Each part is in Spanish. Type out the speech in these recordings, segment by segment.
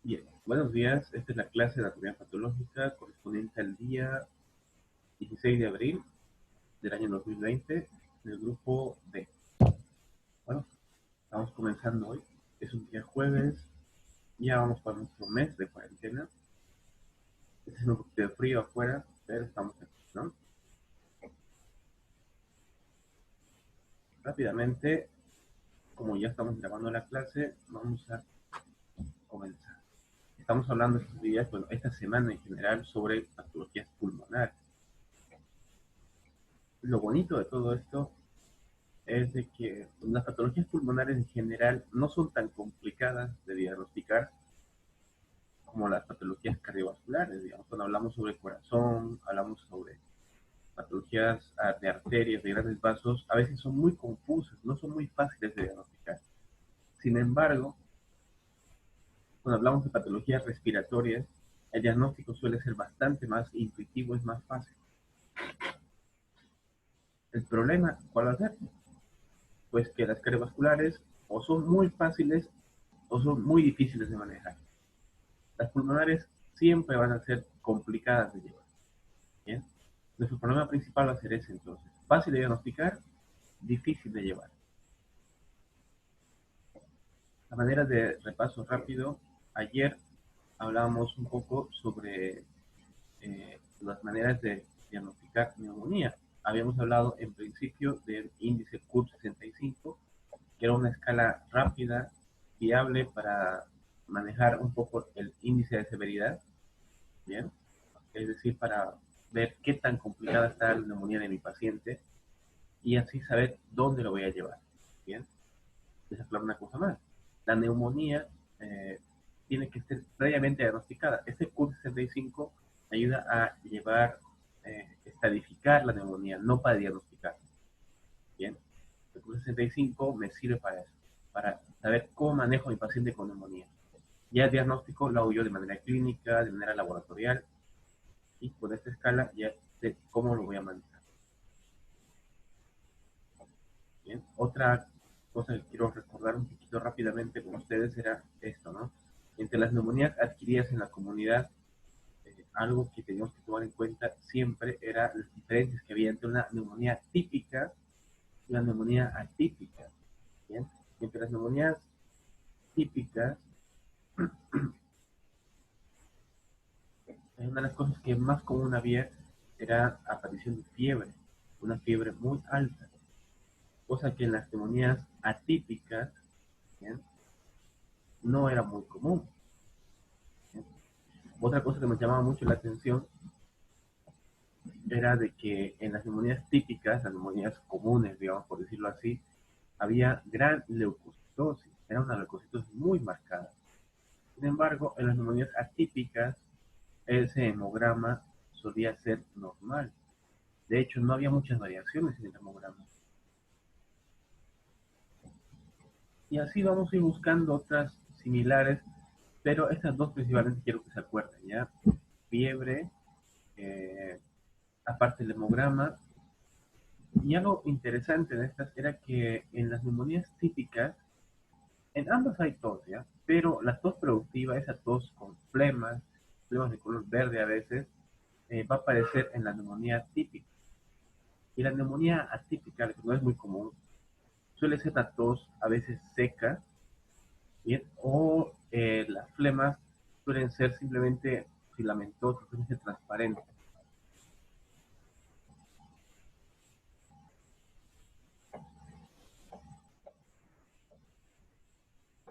Bien, buenos días. Esta es la clase de anatomía patológica correspondiente al día 16 de abril del año 2020 del grupo D. Bueno, estamos comenzando hoy. Es un día jueves. Ya vamos para nuestro mes de cuarentena. Está haciendo un poquito de frío afuera, pero estamos aquí, ¿no? Rápidamente, como ya estamos grabando la clase, vamos a comenzar. Estamos hablando estos días, bueno, esta semana en general, sobre patologías pulmonares. Lo bonito de todo esto es de que las patologías pulmonares en general no son tan complicadas de diagnosticar como las patologías cardiovasculares. Digamos, cuando hablamos sobre corazón, hablamos sobre patologías de arterias, de grandes vasos, a veces son muy confusas, no son muy fáciles de diagnosticar. Sin embargo, cuando hablamos de patologías respiratorias, el diagnóstico suele ser bastante más intuitivo, es más fácil. El problema, ¿cuál va a ser? Pues que las cardiovasculares o son muy fáciles o son muy difíciles de manejar. Las pulmonares siempre van a ser complicadas de llevar. ¿Bien? Nuestro problema principal va a ser ese entonces. Fácil de diagnosticar, difícil de llevar. A manera de repaso rápido, ayer hablábamos un poco sobre las maneras de diagnosticar neumonía. Habíamos hablado en principio del índice CUT-65, que era una escala rápida, fiable para manejar un poco el índice de severidad. Bien, es decir, para ver qué tan complicada está la neumonía de mi paciente y así saber dónde lo voy a llevar. Bien, les aclaro una cosa más. La neumonía tiene que ser previamente diagnosticada. Este CUR65 ayuda a llevar, estadificar la neumonía, no para diagnosticar. Bien, el CUR65 me sirve para eso, para saber cómo manejo a mi paciente con neumonía. Ya el diagnóstico lo hago yo de manera clínica, de manera laboratorial, y con esta escala ya sé cómo lo voy a manejar. Bien, otra cosa que quiero recordar un poquito rápidamente con ustedes era esto, ¿no? Entre las neumonías adquiridas en la comunidad, algo que teníamos que tomar en cuenta siempre era las diferencias que había entre una neumonía típica y una neumonía atípica. Bien, entre las neumonías típicas, una de las cosas que más común había era aparición de fiebre, una fiebre muy alta, cosa que en las neumonías atípicas, ¿bien?, no era muy común. ¿Bien? Otra cosa que me llamaba mucho la atención era de que en las neumonías típicas, las neumonías comunes, digamos, por decirlo así, había gran leucocitosis, era una leucocitosis muy marcada. Sin embargo, en las neumonías atípicas, ese hemograma solía ser normal. De hecho, no había muchas variaciones en el hemograma. Y así vamos a ir buscando otras similares, pero estas dos principalmente quiero que se acuerden, ¿ya? Fiebre, eh, aparte del hemograma. Y algo interesante de estas era que en las neumonías típicas, en ambas hay tos, ¿ya? Pero la tos productiva, esa tos con flemas, flemas de color verde a veces, va a aparecer en la neumonía típica. Y la neumonía atípica, que no es muy común, suele ser la tos a veces seca, ¿bien? O las flemas suelen ser simplemente filamentosas, suelen ser transparentes.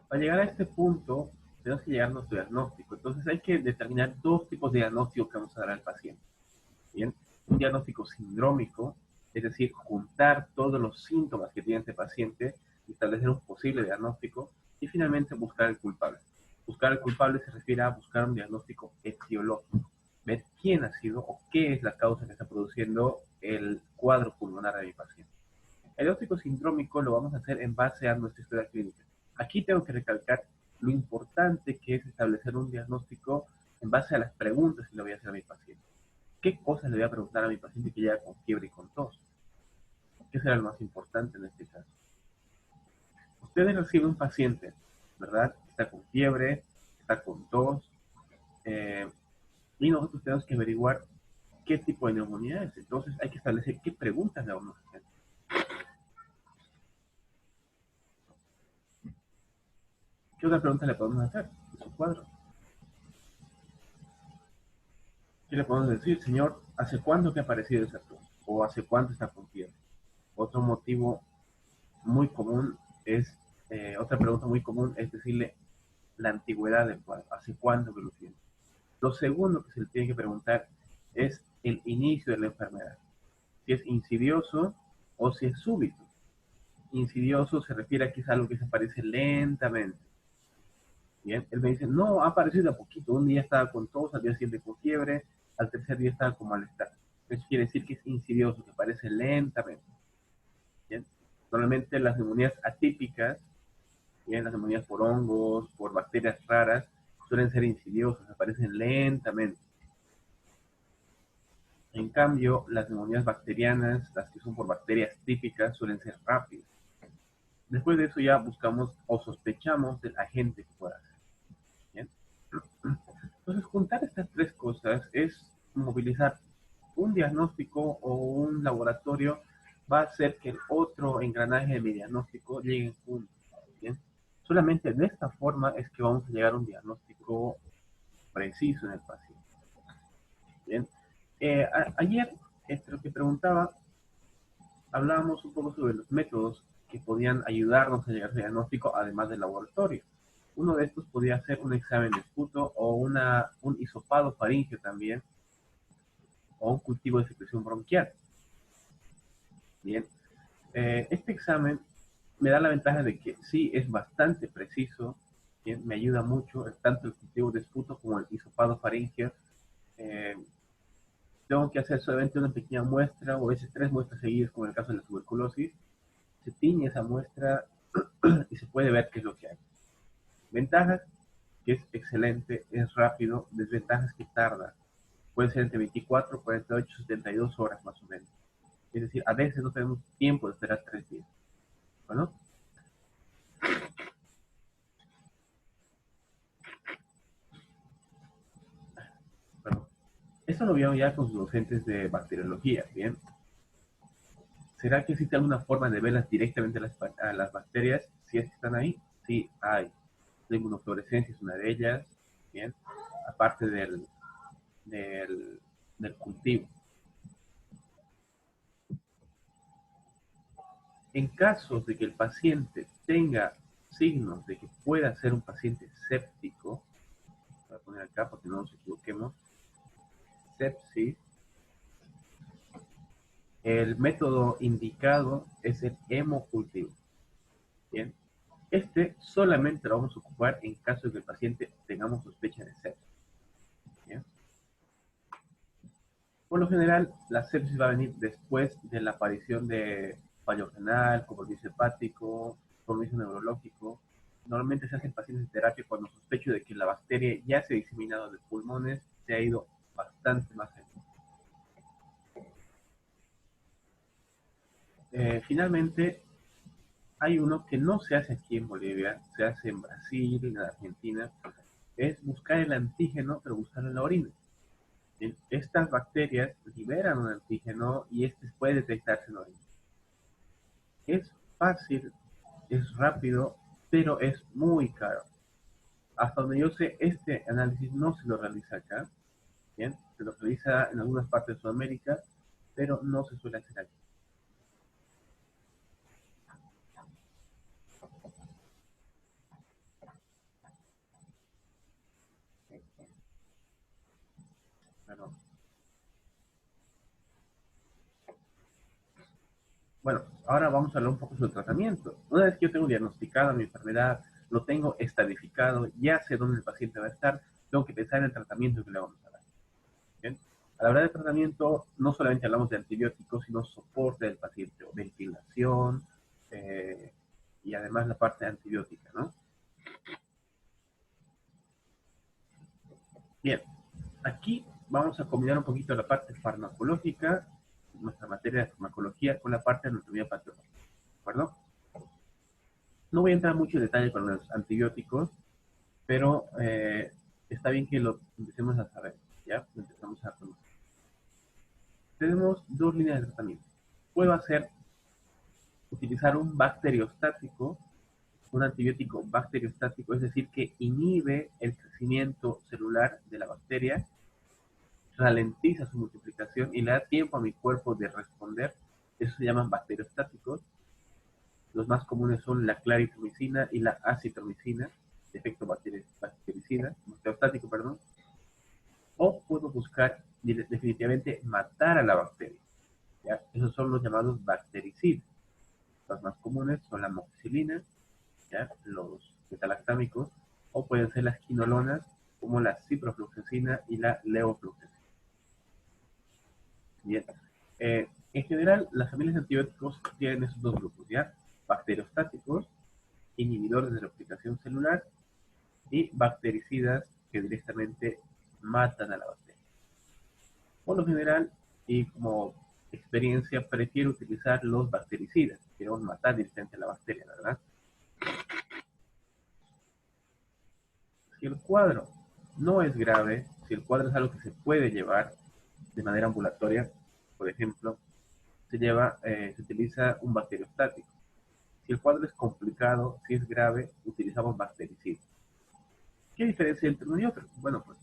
Para llegar a este punto, tenemos que llegar a nuestro diagnóstico. Entonces hay que determinar dos tipos de diagnóstico que vamos a dar al paciente. Bien, un diagnóstico sindrómico, es decir, juntar todos los síntomas que tiene este paciente y establecer un posible diagnóstico, y finalmente buscar el culpable. Buscar el culpable se refiere a buscar un diagnóstico etiológico, ver quién ha sido o qué es la causa que está produciendo el cuadro pulmonar de mi paciente. El diagnóstico sindrómico lo vamos a hacer en base a nuestra historia clínica. Aquí tengo que recalcar lo importante que es establecer un diagnóstico en base a las preguntas que le voy a hacer a mi paciente. ¿Qué cosas le voy a preguntar a mi paciente que llega con fiebre y con tos? ¿Qué será lo más importante en este caso? Ustedes reciben un paciente, ¿verdad? Está con fiebre, está con tos, y nosotros tenemos que averiguar qué tipo de neumonía es. Entonces hay que establecer qué preguntas le vamos a hacer. ¿Qué otra pregunta le podemos hacer en su cuadro? ¿Qué le podemos decir, señor? ¿Hace cuánto que ha aparecido esa tos? ¿O hace cuánto está con fiebre? Otro motivo muy común es, otra pregunta muy común es decirle la antigüedad del cuadro. ¿Hace cuánto que lo tiene? Lo segundo que se le tiene que preguntar es el inicio de la enfermedad. Si es insidioso o si es súbito. Insidioso se refiere a que es algo que se aparece lentamente. Bien, él me dice, no, ha aparecido a poquito. Un día estaba con tos, al día siguiente con fiebre, al tercer día estaba con malestar. Eso quiere decir que es insidioso, que aparece lentamente. Bien, normalmente las neumonías atípicas, bien, las neumonías por hongos, por bacterias raras, suelen ser insidiosas, aparecen lentamente. En cambio, las neumonías bacterianas, las que son por bacterias típicas, suelen ser rápidas. Después de eso ya buscamos o sospechamos del agente que pueda ser. ¿Bien? Entonces, juntar estas tres cosas es movilizar un diagnóstico o un laboratorio, va a hacer que el otro engranaje de mi diagnóstico llegue juntos. ¿Bien? Solamente de esta forma es que vamos a llegar a un diagnóstico preciso en el paciente. Bien. Ayer, lo que preguntaba, hablábamos un poco sobre los métodos que podían ayudarnos a llegar al diagnóstico, además del laboratorio. Uno de estos podría ser un examen de esputo o un hisopado faríngeo también, o un cultivo de secreción bronquial. Bien, este examen me da la ventaja de que sí es bastante preciso, bien, me ayuda mucho, tanto el cultivo de esputo como el hisopado faríngeo. Eh, Tengo que hacer solamente una pequeña muestra, o a veces 3 muestras seguidas, como en el caso de la tuberculosis. Se tiñe esa muestra y se puede ver qué es lo que hay. Ventajas, que es excelente, es rápido. Desventajas, que tarda. Puede ser entre 24, 48, 72 horas más o menos. Es decir, a veces no tenemos tiempo de esperar 3 días. Bueno, perdón. Esto lo vieron ya con sus docentes de bacteriología, ¿bien? ¿Será que existe alguna forma de verlas directamente a las bacterias si es que están ahí? Sí, hay. La inmunofluorescencia es una de ellas, ¿bien? Aparte del, del cultivo. En caso de que el paciente tenga signos de que pueda ser un paciente séptico, voy a poner acá porque no nos equivoquemos, sepsis, el método indicado es el hemocultivo. Bien, este solamente lo vamos a ocupar en caso de que el paciente tengamos sospecha de sepsis. Bien. Por lo general, la sepsis va a venir después de la aparición de fallo renal, compromiso hepático, compromiso neurológico. Normalmente se hacen pacientes de terapia cuando sospecho de que la bacteria ya se ha diseminado de pulmones, se ha ido bastante más allá. Finalmente, hay uno que no se hace aquí en Bolivia, se hace en Brasil, en Argentina, es buscar el antígeno, pero buscarlo en la orina. Estas bacterias liberan un antígeno y este puede detectarse en la orina. Es fácil, es rápido, pero es muy caro. Hasta donde yo sé, este análisis no se lo realiza acá, ¿bien? Se lo realiza en algunas partes de Sudamérica, pero no se suele hacer aquí. Pero, bueno, ahora vamos a hablar un poco sobre el tratamiento. Una vez que yo tengo diagnosticada mi enfermedad, lo tengo estadificado, ya sé dónde el paciente va a estar, tengo que pensar en el tratamiento que le vamos a dar. ¿Bien? A la hora del tratamiento, no solamente hablamos de antibióticos, sino soporte del paciente, o ventilación, eh, y además la parte antibiótica, ¿no? Bien, aquí vamos a combinar un poquito la parte farmacológica, nuestra materia de farmacología, con la parte de anatomía patológica, ¿de acuerdo? No voy a entrar mucho en detalle con los antibióticos, pero está bien que lo empecemos a saber, ¿ya? Lo empezamos a conocer. Tenemos dos líneas de tratamiento. Puedo utilizar un bacteriostático, un antibiótico bacteriostático, es decir, que inhibe el crecimiento celular de la bacteria, ralentiza su multiplicación y le da tiempo a mi cuerpo de responder. Eso se llaman bacteriostáticos. Los más comunes son la claritromicina y la acitromicina, de efecto bactericida, bacteriostático, perdón. O puedo buscar definitivamente matar a la bacteria, ¿ya? Esos son los llamados bactericidas. Los más comunes son la amoxicilina, ¿ya? Los metalactámicos, o pueden ser las quinolonas, como la ciprofloxacina y la levofloxacina. Bien. En general, las familias de antibióticos tienen esos dos grupos, ¿ya? Bacteriostáticos, inhibidores de replicación celular, y bactericidas que directamente matan a la bacteria. Por lo general, y como experiencia, prefiero utilizar los bactericidas. Queremos matar directamente a la bacteria, ¿verdad? Si el cuadro no es grave, si el cuadro es algo que se puede llevar de manera ambulatoria, por ejemplo, se utiliza un bacteriostático. Si el cuadro es complicado, si es grave, utilizamos bactericidas. ¿Qué diferencia entre uno y otro? Bueno, pues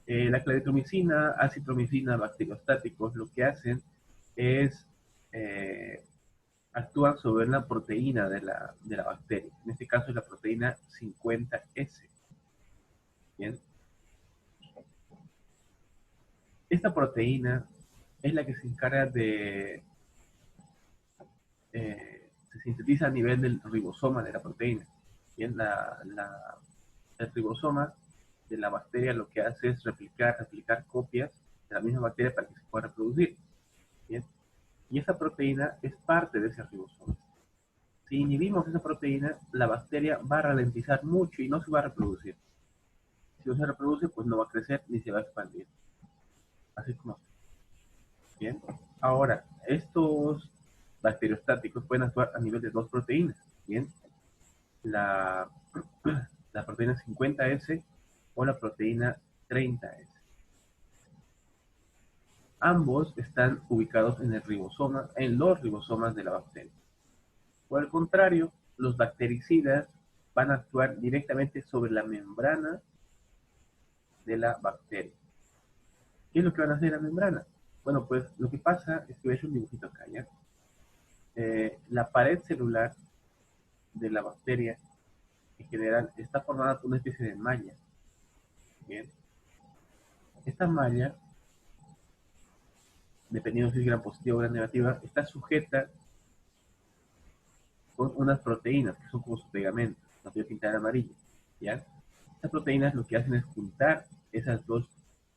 la claritromicina, acitromicina, bacteriostáticos, lo que hacen es eh, actúan sobre la proteína de la bacteria. En este caso es la proteína 50S. Bien. Esta proteína es la que se encarga se sintetiza a nivel del ribosoma de la proteína. Bien, el ribosoma de la bacteria lo que hace es replicar copias de la misma bacteria para que se pueda reproducir. Bien. Y esa proteína es parte de ese ribosoma. Si inhibimos esa proteína, la bacteria va a ralentizar mucho y no se va a reproducir. Si no se reproduce, pues no va a crecer ni se va a expandir. Así como. Bien. Ahora, estos bacteriostáticos pueden actuar a nivel de dos proteínas. Bien. La, la proteína 50S o la proteína 30S. Ambos están ubicados en el ribosoma, en los ribosomas de la bacteria. Por el contrario, los bactericidas van a actuar directamente sobre la membrana de la bacteria. ¿Qué es lo que van a hacer la membrana? Bueno, pues lo que pasa es que voy a hacer un dibujito acá, ¿ya? La pared celular de la bacteria en general está formada por una especie de malla. Bien. Esta malla, dependiendo si es gran positiva o gran negativa, está sujeta con unas proteínas que son como su pegamento. La voy a pintar en amarillo, ¿ya? Estas proteínas lo que hacen es juntar esas dos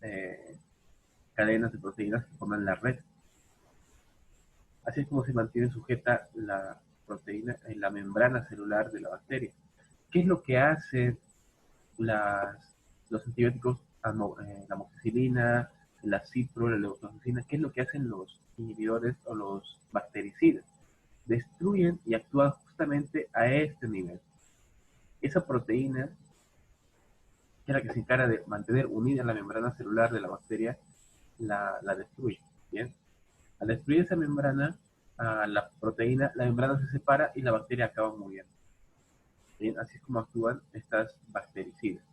eh, cadenas de proteínas que forman la red. Así es como se mantiene sujeta la proteína en la membrana celular de la bacteria. ¿Qué es lo que hacen los antibióticos, la amoxicilina, la cipro, la levofloxacina? ¿Qué es lo que hacen los inhibidores o los bactericidas? Destruyen y actúan justamente a este nivel. Esa proteína, que es la que se encarga de mantener unida la membrana celular de la bacteria, la destruye. ¿Bien? Al destruir esa membrana, la proteína, la membrana se separa y la bacteria acaba muriendo. ¿Bien? Así es como actúan estas bactericidas.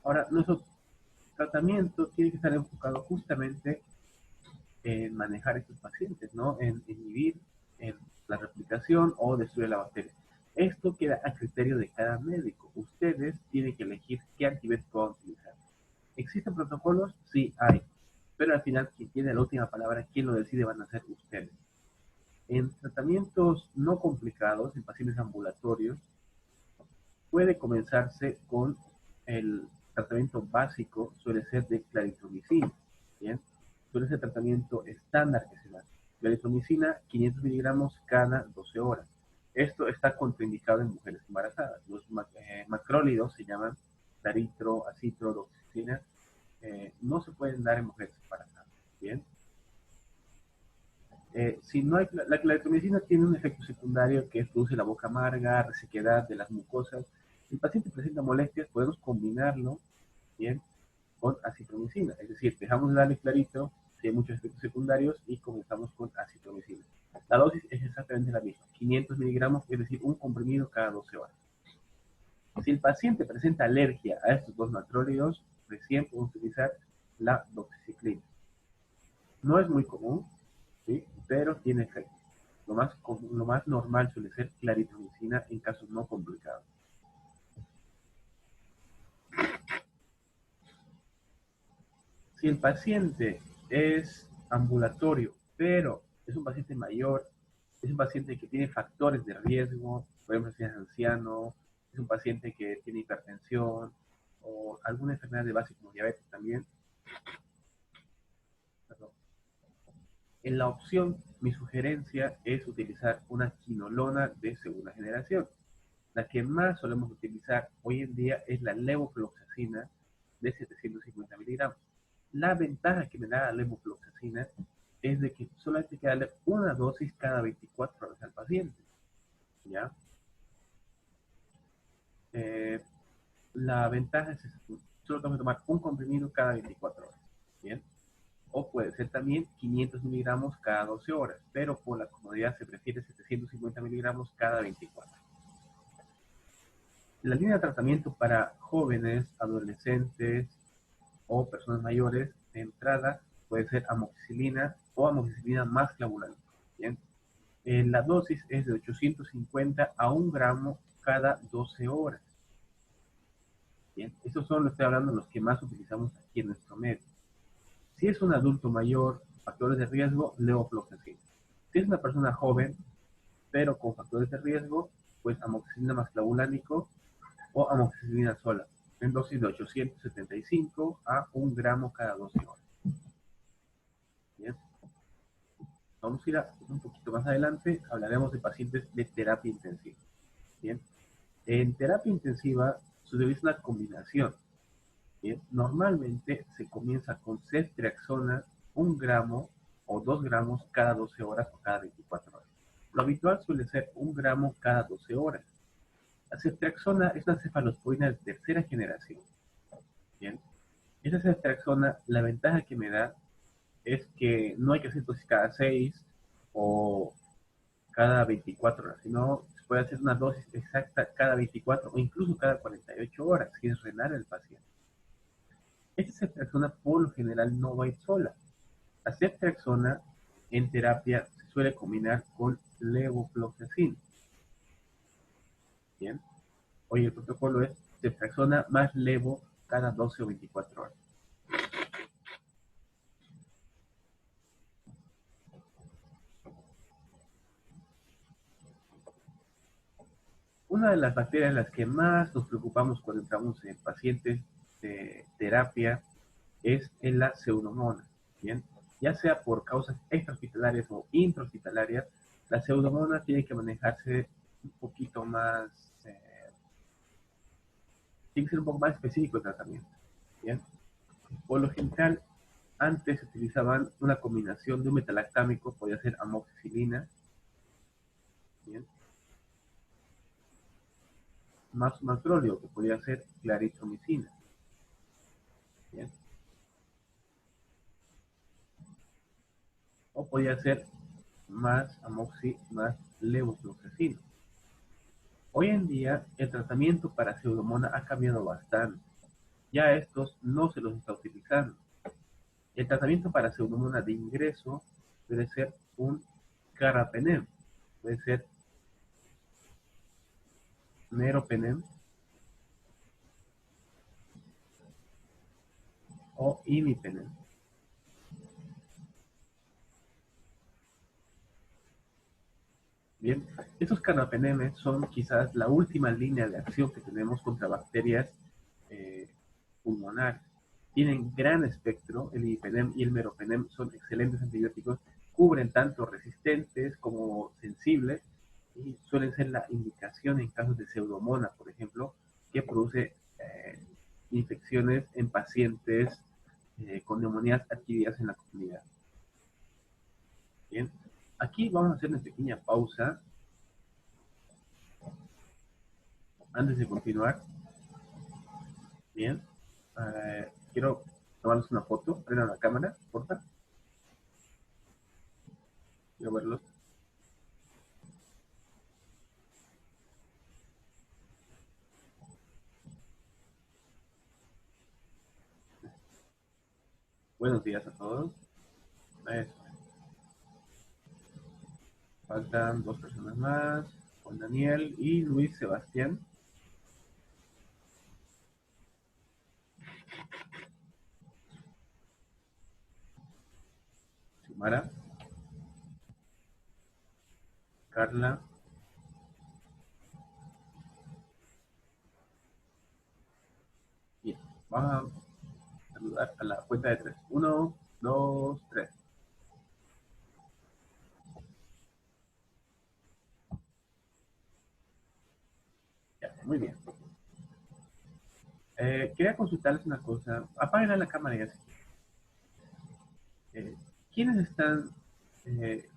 Ahora, nuestro tratamiento tiene que estar enfocado justamente en manejar a estos pacientes, ¿no? En inhibir en la replicación o destruir la bacteria. Esto queda a criterio de cada médico. Ustedes tienen que elegir qué antibiótico van a utilizar. ¿Existen protocolos? Sí, hay. Pero al final, quien tiene la última palabra, quien lo decide, van a ser ustedes. En tratamientos no complicados, en pacientes ambulatorios, puede comenzarse con el tratamiento básico, suele ser de claritromicina, ¿bien? Suele ser el tratamiento estándar que se da. Claritromicina, 500 miligramos cada 12 horas. Esto está contraindicado en mujeres embarazadas. Los macrólidos se llaman claritro, acitro, doxicina. No se pueden dar en mujeres embarazadas, ¿bien? Si no hay, la claritromicina tiene un efecto secundario que produce la boca amarga, resequedad de las mucosas. Si el paciente presenta molestias, podemos combinarlo, bien, con acitromicina. Es decir, dejamos de darle clarito si hay muchos efectos secundarios y comenzamos con acitromicina. La dosis es exactamente la misma, 500 miligramos, es decir, un comprimido cada 12 horas. Si el paciente presenta alergia a estos dos macrólidos, recién podemos utilizar la doxiciclina. No es muy común, ¿sí? Pero tiene efecto. Lo más normal suele ser claritromicina en casos no complicados. Si el paciente es ambulatorio, pero es un paciente mayor, es un paciente que tiene factores de riesgo, por ejemplo, si es anciano, es un paciente que tiene hipertensión o alguna enfermedad de base como diabetes también, perdón. En la opción, mi sugerencia es utilizar una quinolona de segunda generación. La que más solemos utilizar hoy en día es la levofloxacina de 750 miligramos. La ventaja que me da la levofloxacina es de que solamente hay que darle una dosis cada 24 horas al paciente. ¿Ya? Eh, la ventaja es que solo tengo que tomar un comprimido cada 24 horas. ¿Bien? O puede ser también 500 miligramos cada 12 horas, pero por la comodidad se prefiere 750 miligramos cada 24. La línea de tratamiento para jóvenes, adolescentes o personas mayores de entrada puede ser amoxicilina o amoxicilina más clavulante. ¿Bien? La dosis es de 850 a 1 gramo cada 12 horas. Bien, estos son, estoy hablando, los que más utilizamos aquí en nuestro medio. Si es un adulto mayor, factores de riesgo, levofloxacina. Si es una persona joven, pero con factores de riesgo, pues amoxicilina más clavulánico o amoxicilina sola, en dosis de 875 a 1 gramo cada 12 horas. Bien. Vamos a ir un poquito más adelante, hablaremos de pacientes de terapia intensiva. Bien. En terapia intensiva se utiliza una combinación. Bien. Normalmente se comienza con ceftriaxona 1 gramo o 2 gramos cada 12 horas o cada 24 horas. Lo habitual suele ser 1 gramo cada 12 horas. La ceftriaxona es una cefalosporina de tercera generación. Bien. Esa ceftriaxona, la ventaja que me da es que no hay que hacer dosis cada 6 o cada 24 horas, sino se puede hacer una dosis exacta cada 24 o incluso cada 48 horas, si es renal el paciente. Esta ceftriaxona por lo general no va a ir sola. La ceftriaxona en terapia se suele combinar con levofloxacina. Bien. Hoy el protocolo es ceftriaxona más levo cada 12 o 24 horas. Una de las bacterias en las que más nos preocupamos cuando entramos en pacientes de terapia es en la pseudomonas, ¿bien? Ya sea por causas extrahospitalarias o intrahospitalarias, la pseudomonas tiene que manejarse un poquito más, eh, tiene que ser un poco más específico el tratamiento, ¿bien? Por lo general, antes se utilizaban una combinación de un metalactámico, podía ser amoxicilina, ¿bien? Más un macróleo, que podía ser claritromicina, ¿bien? O podía ser más amoxi más levofloxacina. Hoy en día el tratamiento para pseudomonas ha cambiado bastante. Ya estos no se los está utilizando. El tratamiento para pseudomonas de ingreso puede ser un carbapenem, puede ser meropenem o imipenem. Bien, estos carbapenemes son quizás la última línea de acción que tenemos contra bacterias eh, pulmonares. Tienen gran espectro, el imipenem y el meropenem son excelentes antibióticos, cubren tanto resistentes como sensibles y suelen ser la indicación en casos de pseudomonas, por ejemplo, que produce infecciones en pacientes con neumonías adquiridas en la comunidad. Bien, aquí vamos a hacer una pequeña pausa Antes de continuar, bien, quiero tomarles una foto. Prendan la cámara, porfa. Quiero verlos. Buenos días a todos. Eso. Faltan dos personas más. Juan Daniel y Luis Sebastián. Xiomara. Carla. Bien. Vamos a saludar a la cuenta de tres. Uno, dos, tres. Ya, muy bien. Quería consultarles una cosa. Apaguen la cámara ya. Eh, ¿Quiénes están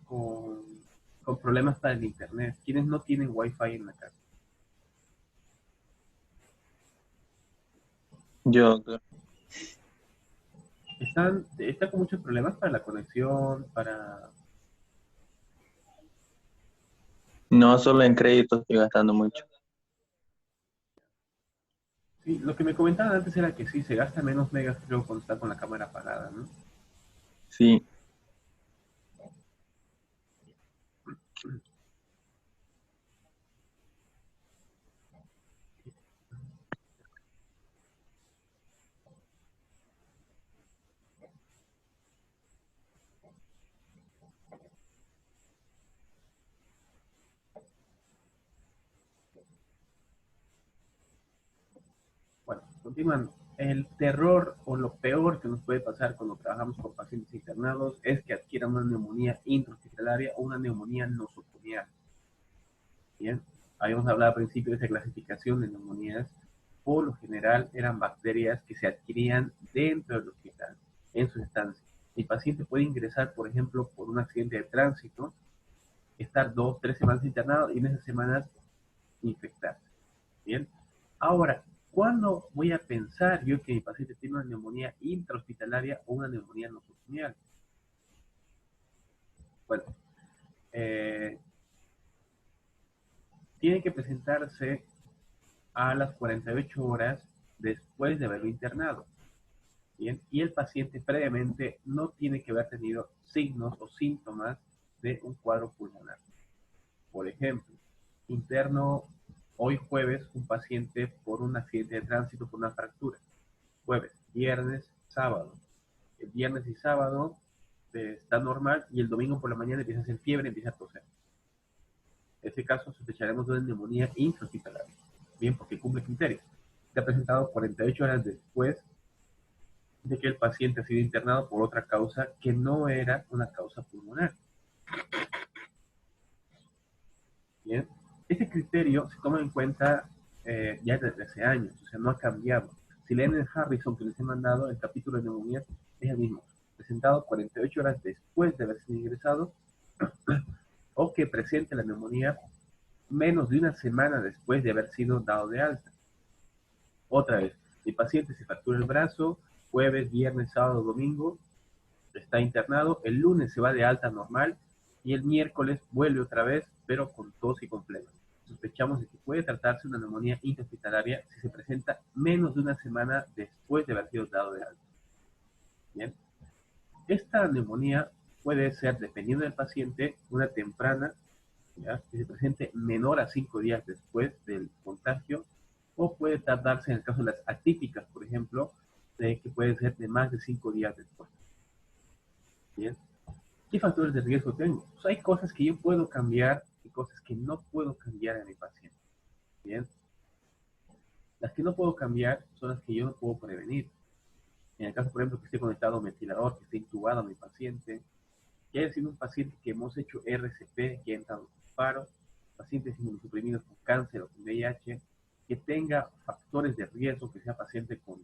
con problemas para el internet? ¿Quiénes no tienen wifi en la casa? Yo creo. ¿Están con muchos problemas para la conexión, para... No solo en crédito estoy gastando mucho. Sí, lo que me comentaban antes era que sí, se gasta menos megas, creo, cuando está con la cámara apagada, ¿no? Sí, Bueno, continuando. El terror o lo peor que nos puede pasar cuando trabajamos con pacientes internados es que adquieran una neumonía intrahospitalaria o una neumonía nosocomial. Bien, habíamos hablado al principio de esa clasificación de neumonías. Por lo general eran bacterias que se adquirían dentro del hospital, en su estancia. El paciente puede ingresar, por ejemplo, por un accidente de tránsito, estar 2, 3 semanas internado y en esas semanas infectarse. Bien, ahora, ¿cuándo voy a pensar yo que mi paciente tiene una neumonía intrahospitalaria o una neumonía nosocomial? Bueno, eh, tiene que presentarse a las 48 horas después de haberlo internado. Bien, y el paciente previamente no tiene que haber tenido signos o síntomas de un cuadro pulmonar. Por ejemplo, interno hoy jueves un paciente por un accidente de tránsito, por una fractura. Jueves, viernes, sábado. El viernes y sábado está normal y el domingo por la mañana empieza a hacer fiebre, empieza a toser. En este caso sospecharemos de una neumonía intrahospitalaria. Bien, porque cumple criterios. Se ha presentado 48 horas después de que el paciente ha sido internado por otra causa que no era una causa pulmonar. Bien, este criterio se toma en cuenta ya desde hace años, o sea, no ha cambiado. Si leen el Harrison que les he mandado, el capítulo de neumonía es el mismo, presentado 48 horas después de haber sido ingresado o que presente la neumonía menos de una semana después de haber sido dado de alta. Otra vez, el paciente se fractura el brazo, jueves, viernes, sábado, domingo, está internado, el lunes se va de alta normal y el miércoles vuelve otra vez, pero con tos y con flema. Sospechamos de que puede tratarse de una neumonía intrahospitalaria si se presenta menos de una semana después de haber sido dado de alta. Bien, esta neumonía puede ser, dependiendo del paciente, una temprana, ¿ya? Que se presente menor a 5 días después del contagio, o puede tardarse en el caso de las atípicas, por ejemplo, que puede ser de más de 5 días después. Bien, ¿qué factores de riesgo tengo? Pues hay cosas que yo puedo cambiar y cosas que no puedo cambiar en mi paciente. Bien, las que no puedo cambiar son las que yo no puedo prevenir. En el caso, por ejemplo, que esté conectado a un ventilador, que esté intubado a mi paciente, que haya sido un paciente que hemos hecho RCP, que ha entrado con paro, pacientes inmunosuprimidos con cáncer o con VIH, que tenga factores de riesgo, que sea paciente con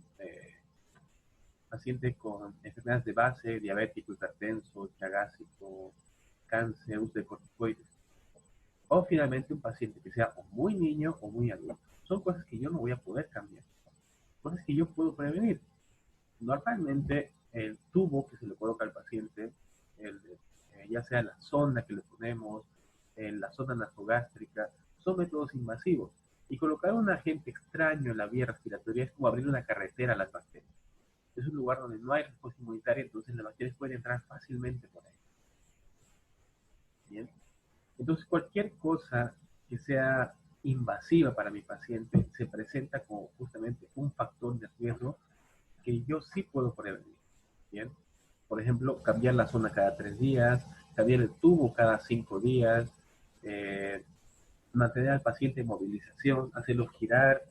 enfermedades de base, diabético, hipertenso, chagásico, cáncer, uso de corticoides. O finalmente un paciente que sea o muy niño o muy adulto. son cosas que yo no voy a poder cambiar, cosas que yo puedo prevenir. Normalmente el tubo que se le coloca al paciente, ya sea la sonda que le ponemos, la sonda nasogástrica, son métodos invasivos. Y colocar un agente extraño en la vía respiratoria es como abrir una carretera a las bacterias. Es un lugar donde no hay respuesta inmunitaria, entonces las bacterias pueden entrar fácilmente por ahí. ¿Bien? Entonces cualquier cosa que sea invasiva para mi paciente se presenta como justamente un factor de riesgo que yo sí puedo prevenir. Bien, por ejemplo, cambiar la zona cada 3 días, cambiar el tubo cada 5 días, eh, mantener al paciente en movilización, hacerlo girar,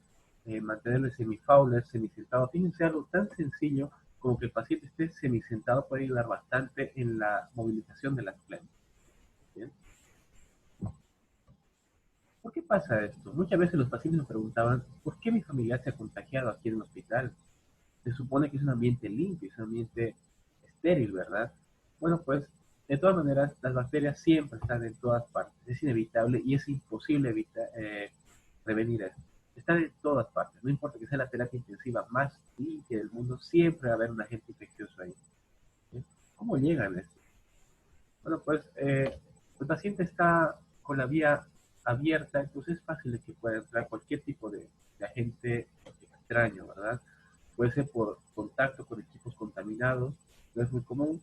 mantenerlo semifowler, semisentado. Fíjense algo tan sencillo como que el paciente esté semisentado puede ayudar bastante en la movilización de las flemas. ¿Bien? ¿Por qué pasa esto? Muchas veces los pacientes nos preguntaban, ¿por qué mi familiar se ha contagiado aquí en el hospital? Se supone que es un ambiente limpio, es un ambiente estéril, ¿verdad? Bueno, pues, de todas maneras, las bacterias siempre están en todas partes. Es inevitable y es imposible prevenir eso. Están en todas partes. No importa que sea la terapia intensiva más limpia del mundo, siempre va a haber un agente infeccioso ahí. ¿Sí? ¿Cómo llegan a esto? Bueno, pues, el paciente está con la vía abierta, entonces es fácil de que pueda entrar cualquier tipo de agente extraño, ¿verdad? Puede ser por contacto con equipos contaminados, no es muy común,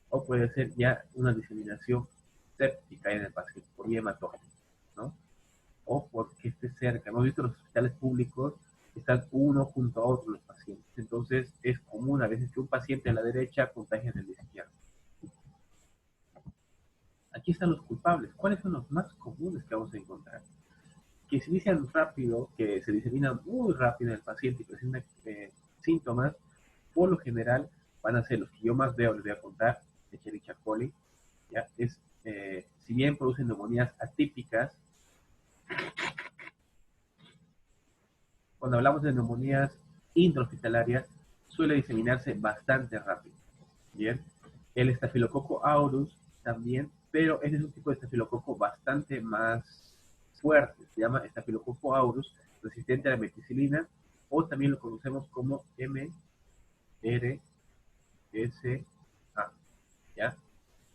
o puede ser ya una diseminación séptica en el paciente, por vía hematógena, ¿no? O porque esté cerca. Hemos visto los hospitales públicos que están uno junto a otro los pacientes. Entonces es común a veces que un paciente a la derecha contagie en el izquierdo. Aquí están los culpables. ¿Cuáles son los más comunes que vamos a encontrar? Que se inician rápido, que se diseminan muy rápido en el paciente y presentan síntomas, por lo general van a ser los que yo más veo, les voy a contar, Escherichia coli, ¿ya? Si bien producen neumonías atípicas, cuando hablamos de neumonías intrahospitalarias, suele diseminarse bastante rápido, ¿bien? El estafilococo aureus también, pero ese es un tipo de estafilococo bastante más fuerte, se llama estafilococo aureus, resistente a la meticilina, o también lo conocemos como MRSA, ¿ya?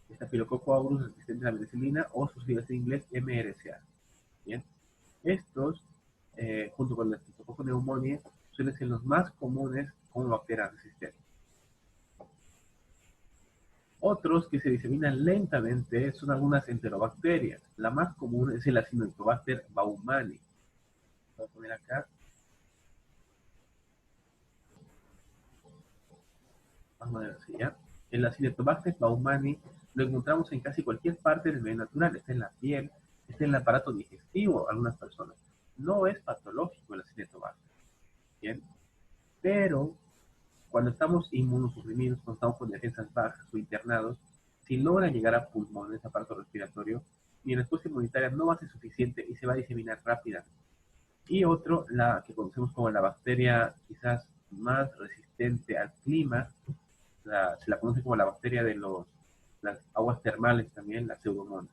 Estafilococo aureus resistente a la meticilina, o sus siglas en inglés MRSA, ¿bien? Estos, junto con el Streptococcus pneumoniae, suelen ser los más comunes como bacterias resistentes. Otros que se diseminan lentamente son algunas enterobacterias. La más común es el Acinetobacter baumannii. Voy a poner acá. Vamos a ver así, ¿ya? El Acinetobacter baumannii lo encontramos en casi cualquier parte del medio natural. Está en la piel, está en el aparato digestivo, algunas personas. No es patológico el Acinetobacter, ¿bien? Pero cuando estamos inmunosuprimidos, cuando estamos con defensas bajas o internados, si logra llegar a pulmones, aparato respiratorio, mi respuesta inmunitaria no va a ser suficiente y se va a diseminar rápidamente. Y otro, la que conocemos como la bacteria quizás más resistente al clima, se la conoce como la bacteria de las aguas termales también, la pseudomonas.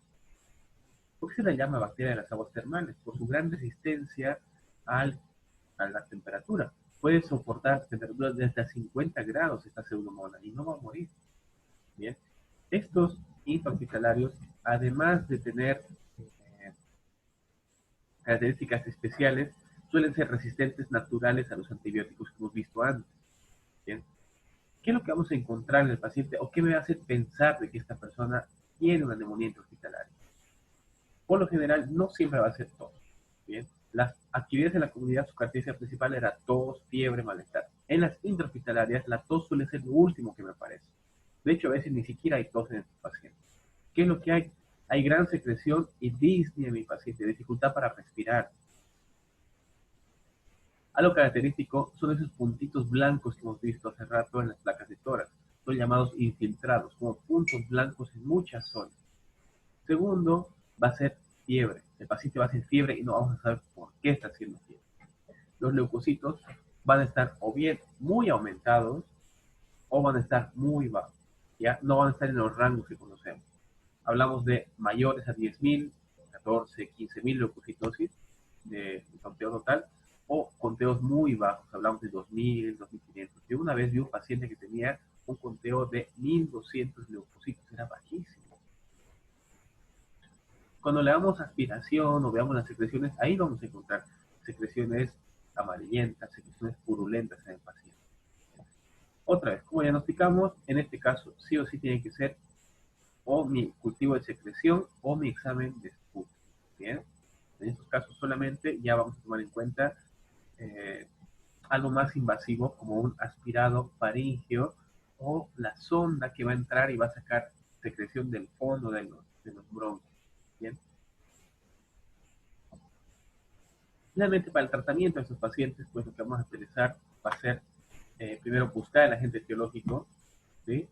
¿Por qué se la llama bacteria de las aguas termales? Por su gran resistencia al, a la temperatura. Puede soportar temperaturas de hasta 50 grados esta pseudomonas y no va a morir. Bien, estos intrahospitalarios, además de tener características especiales, suelen ser resistentes naturales a los antibióticos que hemos visto antes. Bien, ¿qué es lo que vamos a encontrar en el paciente o qué me hace pensar de que esta persona tiene una neumonía intrahospitalaria? Por lo general, no siempre va a ser tos. Bien, las actividades en la comunidad, su característica principal era tos, fiebre, malestar. En las intrahospitalarias, la tos suele ser lo último que me aparece. De hecho, a veces ni siquiera hay tos en el paciente. ¿Qué es lo que hay? Hay gran secreción y disnea en mi paciente, dificultad para respirar. Algo característico son esos puntitos blancos que hemos visto hace rato en las placas de tórax. Son llamados infiltrados, como puntos blancos en muchas zonas. Segundo, va a ser fiebre. El paciente va a hacer fiebre y no vamos a saber por qué está haciendo fiebre. Los leucocitos van a estar o bien muy aumentados o van a estar muy bajos. ¿Ya? No van a estar en los rangos que conocemos. Hablamos de mayores a 10.000, 14, 15.000 leucocitosis de conteo total, o conteos muy bajos, hablamos de 2000, 2500. Yo una vez vi un paciente que tenía un conteo de 1200 leucocitos, era bajísimo. Cuando le damos aspiración o veamos las secreciones, ahí vamos a encontrar secreciones amarillentas, secreciones purulentas en el paciente. Otra vez, como diagnosticamos, en este caso sí o sí tiene que ser o mi cultivo de secreción o mi examen de esputo. Bien, en estos casos solamente ya vamos a tomar en cuenta algo más invasivo como un aspirado faríngeo o la sonda que va a entrar y va a sacar secreción del fondo de los bronquios. Bien. Finalmente, para el tratamiento de estos pacientes, pues lo que vamos a utilizar va a ser primero buscar el agente etiológico, ¿sí?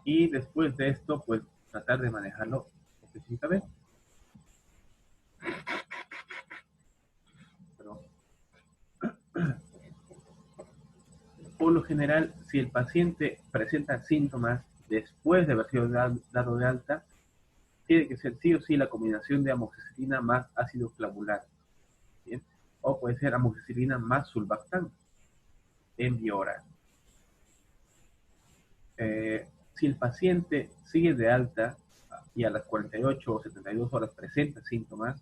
Y después de esto, pues tratar de manejarlo específicamente. Pero, por lo general, si el paciente presenta síntomas después de haber sido dado de alta, tiene que ser sí o sí la combinación de amoxicilina más ácido clavular, ¿bien? O puede ser amoxicilina más sulbactam en vía oral. Si el paciente sigue de alta y a las 48 o 72 horas presenta síntomas,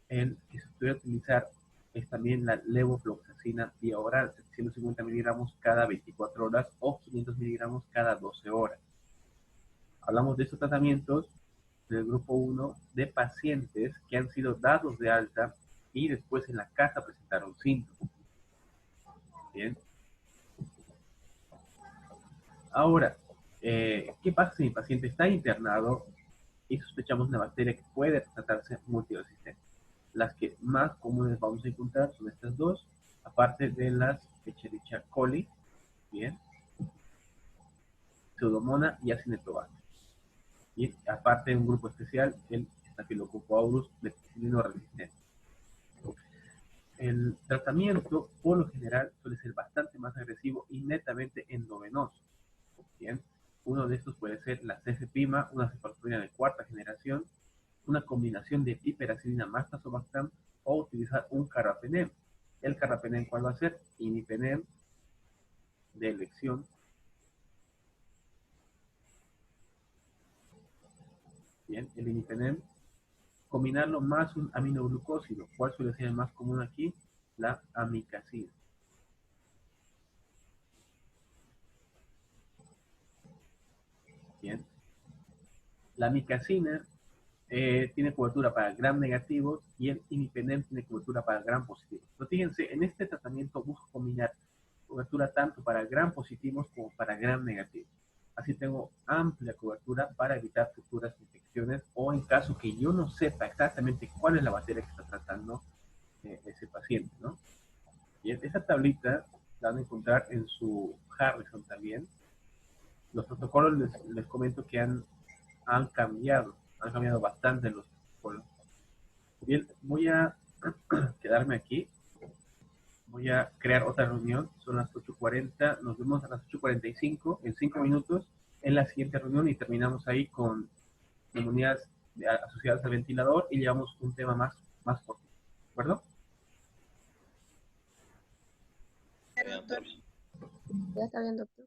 el que se puede utilizar es también la levofloxacina vía oral, 750 miligramos cada 24 horas o 500 miligramos cada 12 horas. Hablamos de estos tratamientos del grupo 1 de pacientes que han sido dados de alta y después en la casa presentaron síntomas. Bien. Ahora, ¿qué pasa si mi paciente está internado y sospechamos una bacteria que puede tratarse multiresistente? Las que más comunes vamos a encontrar son estas dos, aparte de las Escherichia coli, bien, Pseudomonas y Acinetobacter. Y aparte de un grupo especial, el Staphylococcus aureus penicilino resistente. El tratamiento, por lo general, suele ser bastante más agresivo y netamente endovenoso. Bien, uno de estos puede ser la cefepima, una cefalopurina de cuarta generación, una combinación de piperacilina más tazobactam o utilizar un carbapenem. El carbapenem, ¿cuál va a ser? Imipenem de elección. Bien, el imipenem, combinarlo más un aminoglucósido. ¿Cuál suele ser el más común aquí? La amicacina. Bien, la amicacina tiene cobertura para gram negativos y el imipenem tiene cobertura para gram positivos. Pero fíjense, en este tratamiento busco combinar cobertura tanto para gram positivos como para gram negativos. Así tengo amplia cobertura para evitar futuras infecciones o en caso que yo no sepa exactamente cuál es la bacteria que está tratando ese paciente, ¿no? Y esa tablita la van a encontrar en su Harrison también. Los protocolos les comento que han cambiado bastante los protocolos. Bien, voy a quedarme aquí. Voy a crear otra reunión, son las 8:40, nos vemos a las 8:45, en 5 minutos, en la siguiente reunión y terminamos ahí con neumonías asociadas al ventilador y llevamos un tema más corto, ¿de acuerdo? Ya está bien, doctor.